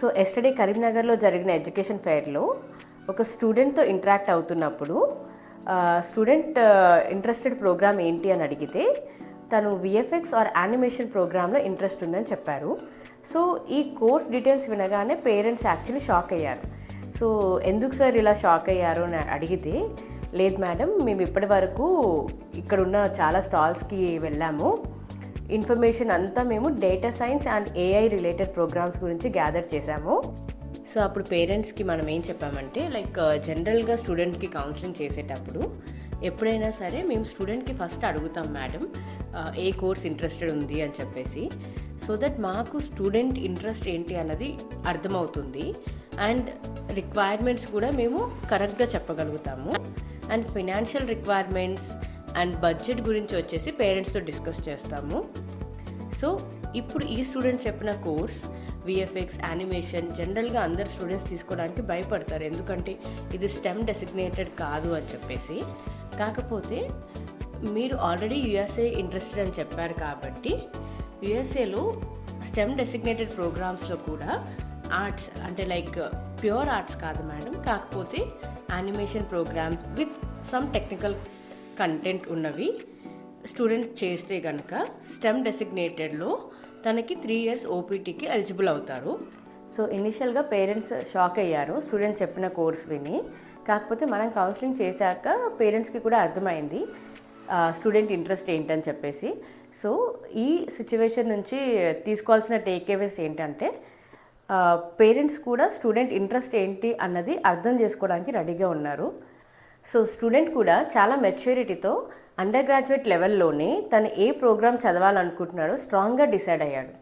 So yesterday కరీంనగర్లో జరిగిన education ఫెయిర్లో ఒక స్టూడెంట్తో ఇంటరాక్ట్ అవుతున్నప్పుడు స్టూడెంట్ ఇంట్రెస్టెడ్ ప్రోగ్రామ్ ఏంటి అని అడిగితే తను విఎఫ్ఎక్స్ ఆర్ యానిమేషన్ ప్రోగ్రాంలో ఇంట్రెస్ట్ ఉందని చెప్పారు. సో ఈ కోర్స్ డీటెయిల్స్ వినగానే పేరెంట్స్ యాక్చువల్లీ షాక్ అయ్యారు. సో ఎందుకు సార్ ఇలా షాక్ అయ్యారు అని అడిగితే, లేదు మేడం, మేము ఇప్పటి వరకు ఇక్కడున్న చాలా స్టాల్స్కి వెళ్ళాము, ఇన్ఫర్మేషన్ అంతా మేము data science and AI related programs గురించి గ్యాదర్ చేశాము. సో అప్పుడు పేరెంట్స్కి మనం ఏం చెప్పామంటే, జనరల్గా స్టూడెంట్కి కౌన్సిలింగ్ చేసేటప్పుడు ఎప్పుడైనా సరే మేము స్టూడెంట్కి ఫస్ట్ అడుగుతాం మేడం ఏ కోర్స్ ఇంట్రెస్టెడ్ ఉంది అని చెప్పేసి, సో దట్ మాకు స్టూడెంట్ ఇంట్రెస్ట్ ఏంటి అన్నది అర్థమవుతుంది అండ్ రిక్వైర్మెంట్స్ కూడా మేము కరెక్ట్గా చెప్పగలుగుతాము. And financial requirements and budget గురించి వచ్చేసి పేరెంట్స్తో డిస్కస్ చేస్తాము. సో ఇప్పుడు ఈ స్టూడెంట్ చెప్పిన కోర్స్ విఎఫ్ఎక్స్ యానిమేషన్ జనరల్గా అందరు స్టూడెంట్స్ తీసుకోవడానికి భయపడతారు, ఎందుకంటే ఇది స్టెమ్ డెసిగ్నేటెడ్ కాదు అని చెప్పేసి. కాకపోతే మీరు ఆల్రెడీ యూఎస్ఏ ఇంట్రెస్టెడ్ అని చెప్పారు కాబట్టి యూఎస్ఏలో స్టెమ్ డెసిగ్నేటెడ్ ప్రోగ్రామ్స్లో కూడా ఆర్ట్స్ అంటే ప్యూర్ ఆర్ట్స్ కాదు మేడం, కాకపోతే animation programs with some technical content ఉన్నవి స్టూడెంట్ చేస్తే కనుక స్టెమ్ డెసిగ్నేటెడ్లో తనకి 3 years ఓపీటీకి ఎలిజిబుల్ అవుతారు. సో ఇనిషియల్గా పేరెంట్స్ షాక్ అయ్యారు స్టూడెంట్ చెప్పిన కోర్స్ విని. కాకపోతే మనం కౌన్సిలింగ్ చేశాక పేరెంట్స్కి కూడా అర్థమైంది స్టూడెంట్ ఇంట్రెస్ట్ ఏంటని చెప్పేసి. సో ఈ సిచ్యువేషన్ నుంచి తీసుకోవాల్సిన టేక్అవేస్ ఏంటంటే, పేరెంట్స్ కూడా స్టూడెంట్ ఇంట్రెస్ట్ ఏంటి అన్నది అర్థం చేసుకోవడానికి రెడీగా ఉన్నారు. సో స్టూడెంట్ కూడా చాలా మెచ్యూరిటీతో అండర్ గ్రాడ్యుయేట్ లెవెల్లోనే తను ఏ ప్రోగ్రామ్ చదవాలనుకుంటున్నాడో స్ట్రాంగ్గా డిసైడ్ అయ్యాడు.